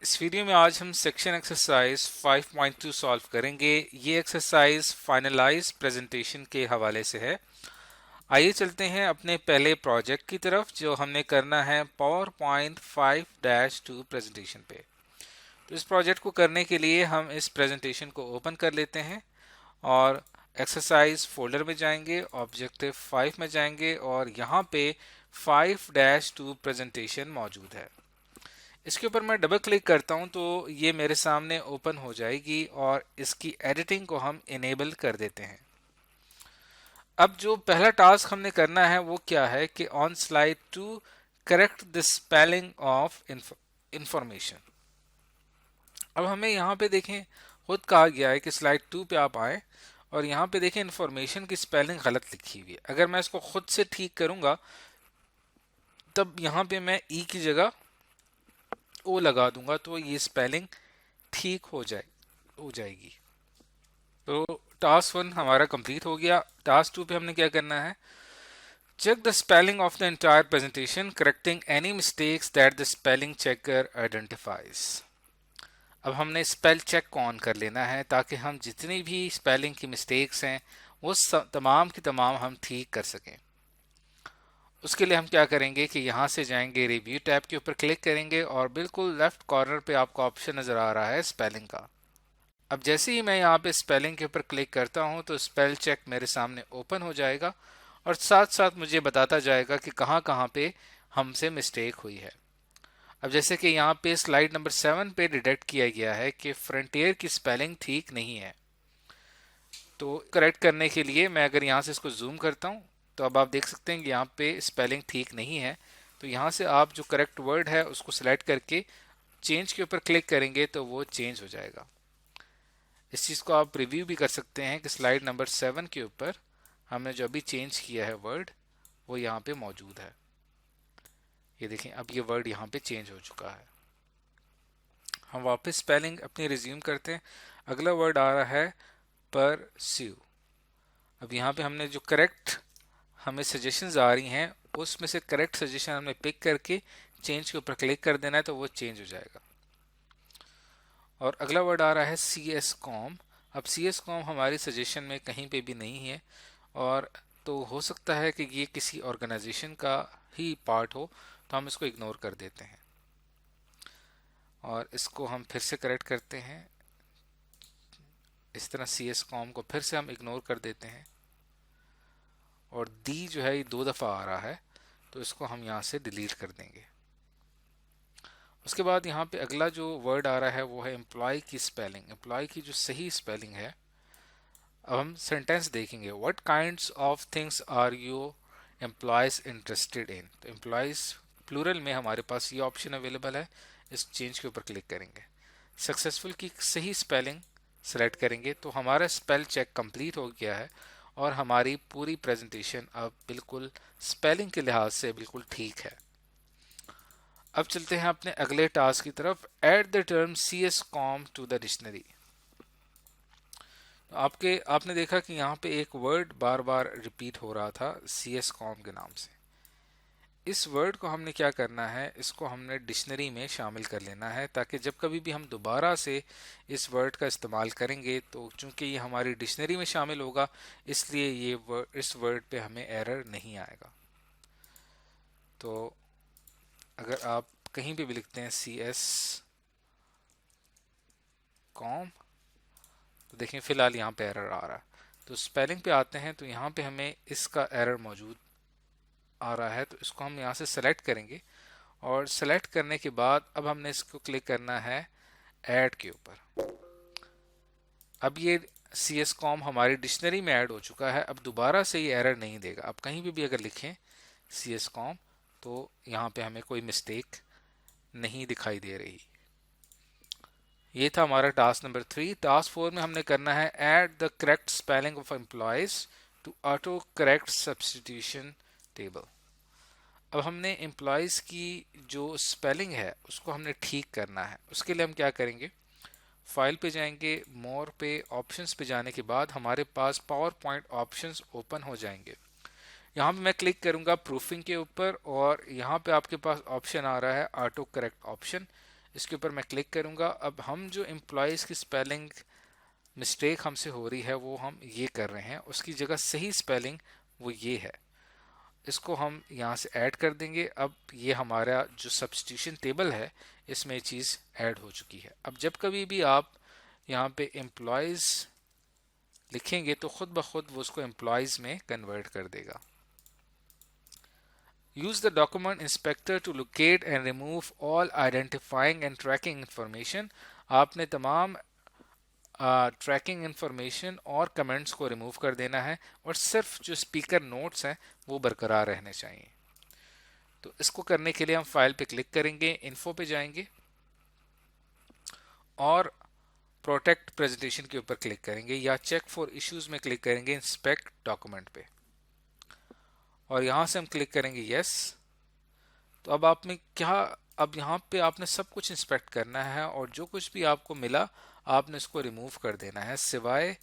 इस वीडियो में आज हम सेक्शन एक्सरसाइज 5.2 सॉल्व करेंगे। ये एक्सरसाइज फाइनलाइज प्रेजेंटेशन के हवाले से है। आइए चलते हैं अपने पहले प्रोजेक्ट की तरफ जो हमने करना है पावर पॉइंट 5-2 प्रेजेंटेशन पे। तो इस प्रोजेक्ट को करने के लिए हम इस प्रेजेंटेशन को ओपन कर लेते हैं और एक्सरसाइज फोल्डर में जाएंगे, ऑब्जेक्टिव 5 में जाएंगे और यहाँ पे 5-2 प्रेजेंटेशन मौजूद है। इसके ऊपर मैं डबल क्लिक करता हूं तो ये मेरे सामने ओपन हो जाएगी और इसकी एडिटिंग को हम इनेबल कर देते हैं। अब जो पहला टास्क हमने करना है वो क्या है कि on slide 2 correct the spelling of information. अब हमें यहाँ पे देखें खुद कहा गया है कि स्लाइड 2 पे आप आए और यहाँ पे देखें इंफॉर्मेशन की स्पेलिंग गलत लिखी हुई है। अगर मैं इसको खुद से ठीक करूंगा तब यहाँ पे मैं ई की जगह ओ लगा दूंगा तो ये स्पेलिंग ठीक हो जाएगी। तो टास्क 1 हमारा कंप्लीट हो गया। टास्क 2 पे हमने क्या करना है, check the spelling of the entire presentation correcting any mistakes that the spelling checker identifies. अब हमने स्पेल चेक को ऑन कर लेना है ताकि हम जितनी भी स्पेलिंग की मिस्टेक्स हैं वो तमाम की तमाम हम ठीक कर सकें। उसके लिए हम क्या करेंगे कि यहाँ से जाएंगे, रिव्यू टैब के ऊपर क्लिक करेंगे और बिल्कुल लेफ्ट कॉर्नर पे आपको ऑप्शन नज़र आ रहा है स्पेलिंग का। अब जैसे ही मैं यहाँ पे स्पेलिंग के ऊपर क्लिक करता हूँ तो स्पेल चेक मेरे सामने ओपन हो जाएगा और साथ साथ मुझे बताता जाएगा कि कहाँ कहाँ पे हमसे मिस्टेक हुई है। अब जैसे कि यहाँ पे स्लाइड नंबर 7 पे डिटेक्ट किया गया है कि फ्रंटियर की स्पेलिंग ठीक नहीं है। तो करेक्ट करने के लिए मैं अगर यहाँ से इसको जूम करता हूँ तो अब आप देख सकते हैं कि यहाँ पे स्पेलिंग ठीक नहीं है। तो यहाँ से आप जो करेक्ट वर्ड है उसको सिलेक्ट करके चेंज के ऊपर क्लिक करेंगे तो वो चेंज हो जाएगा। इस चीज़ को आप रिव्यू भी कर सकते हैं कि स्लाइड नंबर 7 के ऊपर हमने जो अभी चेंज किया है वर्ड वो यहाँ पे मौजूद है। ये देखें अब ये वर्ड यहाँ पे चेंज हो चुका है। हम वापस स्पेलिंग अपनी रिज्यूम करते हैं। अगला वर्ड आ रहा है परस्यू। अब यहाँ पे हमने जो करेक्ट हमें सजेशंस आ रही हैं उसमें से करेक्ट सजेशन हमने पिक करके चेंज के ऊपर क्लिक कर देना है तो वो चेंज हो जाएगा। और अगला वर्ड आ रहा है सी एस कॉम। अब सी एस कॉम हमारी सजेशन में कहीं पे भी नहीं है और तो हो सकता है कि ये किसी ऑर्गेनाइजेशन का ही पार्ट हो तो हम इसको इग्नोर कर देते हैं और इसको हम फिर से करेक्ट करते हैं। इस तरह सी एस कॉम को फिर से हम इग्नोर कर देते हैं और दी जो है ये 2 दफ़ा आ रहा है तो इसको हम यहाँ से डिलीट कर देंगे। उसके बाद यहाँ पे अगला जो वर्ड आ रहा है वो है एम्प्लॉय की स्पेलिंग। एम्प्लॉय की जो सही स्पेलिंग है, अब हम सेंटेंस देखेंगे, what kinds of things are you employees interested in. तो एम्प्लॉयज प्लूरल में हमारे पास ये ऑप्शन अवेलेबल है। इस चेंज के ऊपर क्लिक करेंगे, सक्सेसफुल की सही स्पेलिंग सेलेक्ट करेंगे तो हमारा स्पेल चेक कंप्लीट हो गया है और हमारी पूरी प्रेजेंटेशन अब बिल्कुल स्पेलिंग के लिहाज से बिल्कुल ठीक है। अब चलते हैं अपने अगले टास्क की तरफ, add the term C S com to the dictionary. आपने देखा कि यहाँ पे एक वर्ड बार बार रिपीट हो रहा था सी एस कॉम के नाम से। इस वर्ड को हमने क्या करना है, इसको हमने डिक्शनरी में शामिल कर लेना है ताकि जब कभी भी हम दोबारा से इस वर्ड का इस्तेमाल करेंगे तो चूंकि ये हमारी डिक्शनरी में शामिल होगा इसलिए इस वर्ड पे हमें एरर नहीं आएगा। तो अगर आप कहीं पे भी लिखते हैं सी एस कॉम तो देखें फिलहाल यहाँ पे एरर आ रहा है। तो स्पेलिंग पे आते हैं तो यहाँ पे हमें इसका एरर मौजूद आ रहा है तो इसको हम यहाँ से सेलेक्ट करेंगे और सेलेक्ट करने के बाद अब हमने इसको क्लिक करना है ऐड के ऊपर। अब ये सी एस कॉम हमारी डिक्शनरी में ऐड हो चुका है। अब दोबारा से ये एरर नहीं देगा। अब कहीं भी अगर लिखें सी एस कॉम तो यहाँ पे हमें कोई मिस्टेक नहीं दिखाई दे रही। ये था हमारा टास्क नंबर 3। टास्क 4 में हमने करना है add the correct spelling of employees to autocorrect substitution table. अब हमने एम्प्लॉयज की जो स्पेलिंग है उसको हमने ठीक करना है। उसके लिए हम क्या करेंगे, फाइल पे जाएंगे, मोर पे, ऑप्शंस पे जाने के बाद हमारे पास पावर पॉइंट ऑप्शंस ओपन हो जाएंगे। यहाँ पे मैं क्लिक करूंगा प्रूफिंग के ऊपर और यहाँ पे आपके पास ऑप्शन आ रहा है ऑटो करेक्ट ऑप्शन। इसके ऊपर मैं क्लिक करूंगा। अब हम जो एम्प्लॉयज़ की स्पेलिंग मिस्टेक हमसे हो रही है वो हम ये कर रहे हैं, उसकी जगह सही स्पेलिंग वो ये है, इसको हम यहाँ से ऐड कर देंगे। अब ये हमारा जो सब्स्टिट्यूशन टेबल है इसमें ये चीज़ ऐड हो चुकी है। अब जब कभी भी आप यहाँ पे एम्प्लॉयज़ लिखेंगे तो खुद ब खुद वो उसको एम्प्लॉयज़ में कन्वर्ट कर देगा। Use the document inspector to locate and remove all identifying and tracking information। आपने तमाम ट्रैकिंग इंफॉर्मेशन और कमेंट्स को रिमूव कर देना है और सिर्फ जो स्पीकर नोट्स हैं वो बरकरार रहने चाहिए। तो इसको करने के लिए हम फाइल पे क्लिक करेंगे, इन्फो पे जाएंगे और प्रोटेक्ट प्रेजेंटेशन के ऊपर क्लिक करेंगे या चेक फॉर इश्यूज में क्लिक करेंगे इंस्पेक्ट डॉक्यूमेंट पे और यहां से हम क्लिक करेंगे यस। तो अब आपने क्या, अब यहाँ पे आपने सब कुछ इंस्पेक्ट करना है और जो कुछ भी आपको मिला आपने इसको रिमूव कर देना है, सिवाय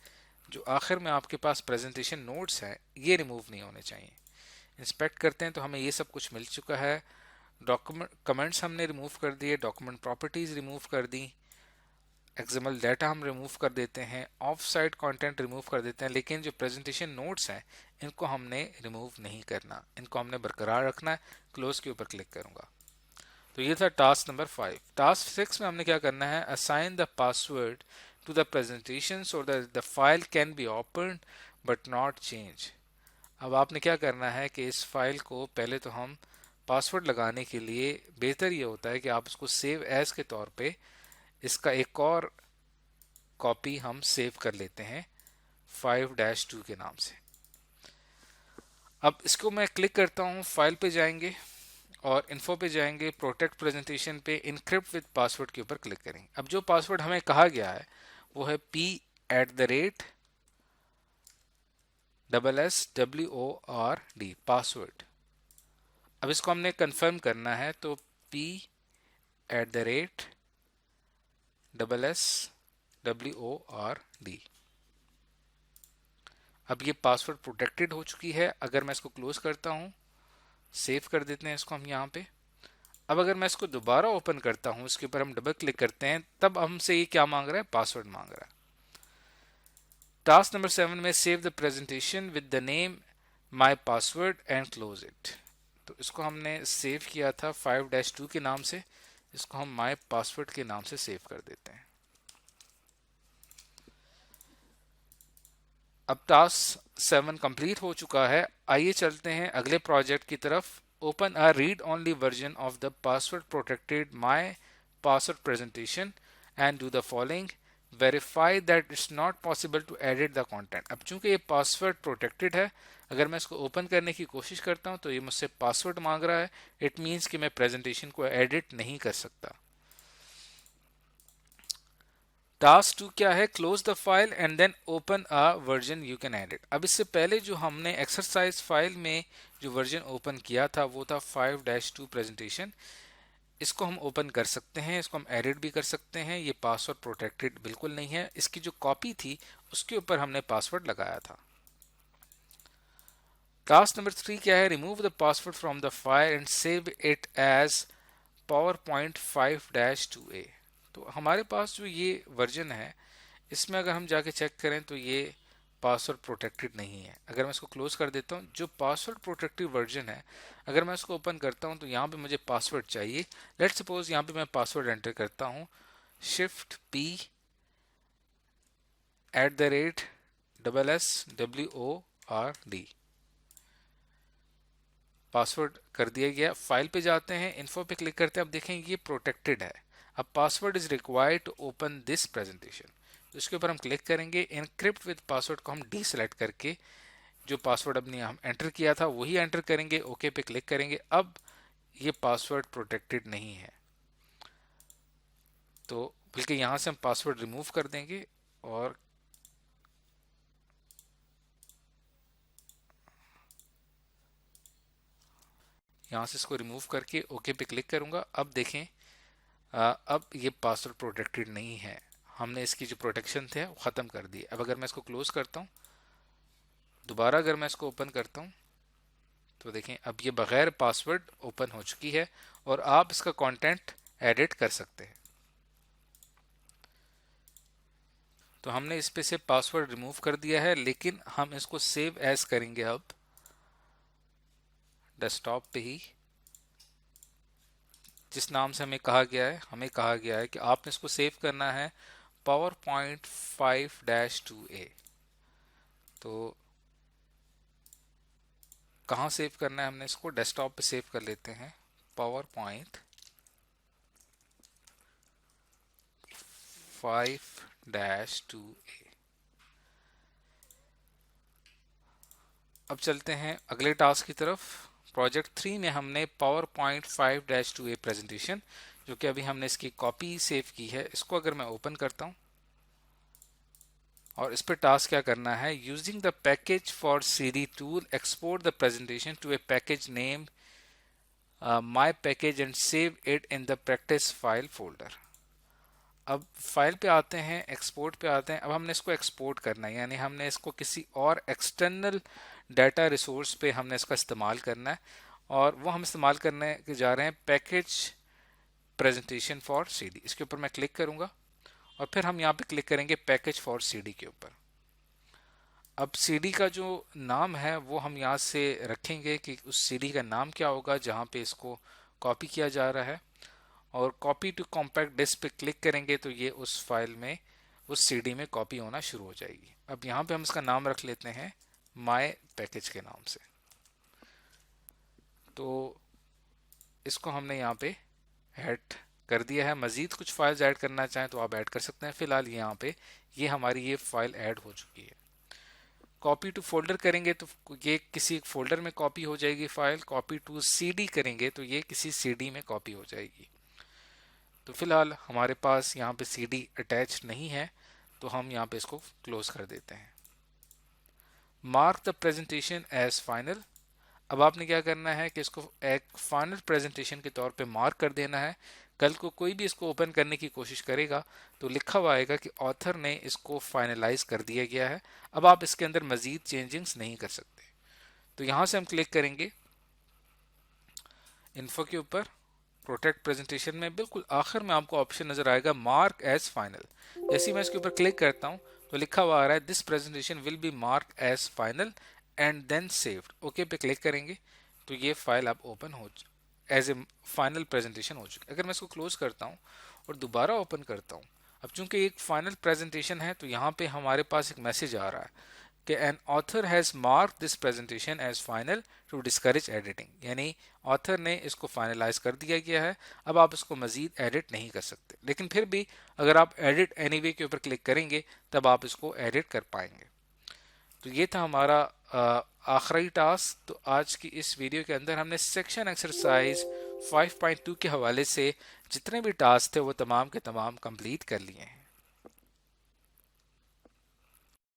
जो आखिर में आपके पास प्रेजेंटेशन नोट्स हैं ये रिमूव नहीं होने चाहिए। इंस्पेक्ट करते हैं तो हमें ये सब कुछ मिल चुका है। डॉक्यूमेंट कमेंट्स हमने रिमूव कर दिए, डॉक्यूमेंट प्रॉपर्टीज रिमूव कर दी, एक्सएमएल डाटा हम रिमूव कर देते हैं, ऑफ साइट कंटेंट रिमूव कर देते हैं, लेकिन जो प्रेजेंटेशन नोट्स हैं इनको हमने रिमूव नहीं करना, इनको हमने बरकरार रखना है। क्लोज के ऊपर क्लिक करूंगा। तो ये था टास्क नंबर 5। टास्क 6 में हमने क्या करना है, assign the password to the presentation so that the file can be open but not change. अब आपने क्या करना है कि इस फाइल को पहले तो हम पासवर्ड लगाने के लिए बेहतर ये होता है कि आप उसको सेव एज के तौर पे इसका एक और कॉपी हम सेव कर लेते हैं 5-2 के नाम से। अब इसको मैं क्लिक करता हूँ, फाइल पे जाएंगे और इन्फो पे जाएंगे, प्रोटेक्ट प्रेजेंटेशन पे इनक्रिप्ट विद पासवर्ड के ऊपर क्लिक करेंगे। अब जो पासवर्ड हमें कहा गया है वो है P@SSWORD पासवर्ड। अब इसको हमने कंफर्म करना है तो P@SSWORD। अब ये पासवर्ड प्रोटेक्टेड हो चुकी है। अगर मैं इसको क्लोज करता हूँ, सेव कर देते हैं इसको हम यहाँ पे। अब अगर मैं इसको दोबारा ओपन करता हूँ, इसके ऊपर हम डबल क्लिक करते हैं, तब हमसे ये क्या मांग रहा है, पासवर्ड मांग रहा है। टास्क नंबर 7 में save the presentation with the name my password and close it. तो इसको हमने सेव किया था 5-2 के नाम से, इसको हम माई पासवर्ड के नाम से सेव कर देते हैं। अब टास्क 7 कंप्लीट हो चुका है। आइए चलते हैं अगले प्रोजेक्ट की तरफ। Open a read-only version of the password-protected My Password presentation and do the following. Verify that it's not possible to edit the content। अब चूंकि ये पासवर्ड प्रोटेक्टेड है, अगर मैं इसको ओपन करने की कोशिश करता हूं तो ये मुझसे पासवर्ड मांग रहा है। इट मीन्स कि मैं प्रेजेंटेशन को एडिट नहीं कर सकता। टास्क 2 क्या है, close the file and then open a version you can edit. अब इससे पहले जो हमने एक्सरसाइज फाइल में जो वर्जन ओपन किया था वो था 5-2 प्रेजेंटेशन। इसको हम ओपन कर सकते हैं, इसको हम एडिट भी कर सकते हैं। ये पासवर्ड प्रोटेक्टेड बिल्कुल नहीं है। इसकी जो कॉपी थी उसके ऊपर हमने पासवर्ड लगाया था। टास्क नंबर 3 क्या है, remove the password from the file and save it as PowerPoint 5-2A। तो हमारे पास जो ये वर्जन है इसमें अगर हम जाके चेक करें तो ये पासवर्ड प्रोटेक्टेड नहीं है। अगर मैं इसको क्लोज कर देता हूँ, जो पासवर्ड प्रोटेक्टेड वर्जन है, अगर मैं इसको ओपन करता हूँ तो यहाँ पे मुझे पासवर्ड चाहिए। लेट्स सपोज यहाँ पे मैं पासवर्ड एंटर करता हूँ ShiftP@SSWORD। पासवर्ड कर दिया गया। फाइल पे जाते हैं, इन्फो पे क्लिक करते हैं। अब देखें ये प्रोटेक्टेड है। अब password is required to open this presentation. तो इसके ऊपर हम क्लिक करेंगे। इनक्रिप्ट विद पासवर्ड को हम डी सेलेक्ट करके जो पासवर्ड अपने हम एंटर किया था वही एंटर करेंगे, ओके पे क्लिक करेंगे। अब ये पासवर्ड प्रोटेक्टेड नहीं है तो बल्कि यहां से हम पासवर्ड रिमूव कर देंगे और यहां से इसको रिमूव करके ओके पे क्लिक करूंगा। अब देखें अब ये पासवर्ड प्रोटेक्टेड नहीं है। हमने इसकी जो प्रोटेक्शन थे वो ख़त्म कर दी। अब अगर मैं इसको क्लोज करता हूँ, दोबारा अगर मैं इसको ओपन करता हूँ तो देखें अब ये बगैर पासवर्ड ओपन हो चुकी है और आप इसका कंटेंट एडिट कर सकते हैं। तो हमने इस पे से पासवर्ड रिमूव कर दिया है, लेकिन हम इसको सेव एज करेंगे अब डेस्कटॉप पे ही। जिस नाम से हमें कहा गया है कि आपने इसको सेव करना है पावर पॉइंट 5-2A। तो कहाँ सेव करना है, हमने इसको डेस्कटॉप पे सेव कर लेते हैं, पावर पॉइंट 5-2A। अब चलते हैं अगले टास्क की तरफ। प्रोजेक्ट 3 में हमने पावर पॉइंट 5-2A प्रेजेंटेशन, जो कि अभी हमने इसकी कॉपी सेव की है, इसको अगर मैं ओपन करता हूं और इस पर टास्क क्या करना है, using the package for CD tool export the presentation to a package name my package and save it in the practice file folder. अब फाइल पे आते हैं, एक्सपोर्ट पे आते हैं। अब हमने इसको एक्सपोर्ट करना है, यानी हमने इसको किसी और एक्सटर्नल डाटा रिसोर्स पे हमने इसका इस्तेमाल करना है, और वो हम इस्तेमाल करने जा रहे हैं पैकेज प्रेजेंटेशन फॉर सीडी। इसके ऊपर मैं क्लिक करूंगा और फिर हम यहाँ पे क्लिक करेंगे पैकेज फॉर सीडी के ऊपर। अब सीडी का जो नाम है वो हम यहाँ से रखेंगे कि उस सीडी का नाम क्या होगा जहाँ पे इसको कॉपी किया जा रहा है, और कॉपी टू कॉम्पैक्ट डिस्क पे क्लिक करेंगे तो ये उस फाइल में, उस सीडी में कॉपी होना शुरू हो जाएगी। अब यहाँ पे हम इसका नाम रख लेते हैं माय पैकेज के नाम से। तो इसको हमने यहाँ पे ऐड कर दिया है। मजीद कुछ फाइल्स ऐड करना चाहें तो आप ऐड कर सकते हैं। फिलहाल यहाँ पे ये हमारी ये फाइल ऐड हो चुकी है। कॉपी टू फोल्डर करेंगे तो ये किसी फोल्डर में कॉपी हो जाएगी फाइल। कॉपी टू सीडी करेंगे तो ये किसी सीडी में कॉपी हो जाएगी। तो फिलहाल हमारे पास यहाँ पे सीडी अटैच नहीं है, तो हम यहाँ पे इसको क्लोज कर देते हैं। Mark the presentation as final. अब आपने क्या करना है कि इसको एक फाइनल प्रेजेंटेशन के तौर पे मार्क कर देना है। कल को कोई भी इसको ओपन करने की कोशिश करेगा तो लिखा हुआ आएगा कि ऑथर ने इसको फाइनलाइज कर दिया गया है। अब आप इसके अंदर मजीद चेंजिंग्स नहीं कर सकते। तो यहाँ से हम क्लिक करेंगे इन्फो के ऊपर, प्रोटेक्ट प्रेजेंटेशन में बिल्कुल आखिर में आपको ऑप्शन नजर आएगा मार्क एज फाइनल। जैसे मैं इसके ऊपर क्लिक करता हूँ तो लिखा हुआ आ रहा है this presentation will be mark as final and then saved. Okay पे क्लिक करेंगे तो ये फाइल अब ओपन हो एज ए फाइनल प्रेजेंटेशन हो चुकी है। अगर मैं इसको क्लोज करता हूँ और दोबारा ओपन करता हूँ, अब चूंकि एक फाइनल प्रेजेंटेशन है तो यहाँ पे हमारे पास एक मैसेज आ रहा है कि an author has mark this presentation as final to discourage editing, यानी ऑथर ने इसको फाइनलाइज कर दिया गया है। अब आप इसको मजीद एडिट नहीं कर सकते, लेकिन फिर भी अगर आप एडिट एनीवे के ऊपर क्लिक करेंगे तब आप इसको एडिट कर पाएंगे। तो ये था हमारा आखिरी टास्क। तो आज की इस वीडियो के अंदर हमने सेक्शन एक्सरसाइज 5.2 के हवाले से जितने भी टास्क थे वो तमाम के तमाम कंप्लीट कर लिए हैं।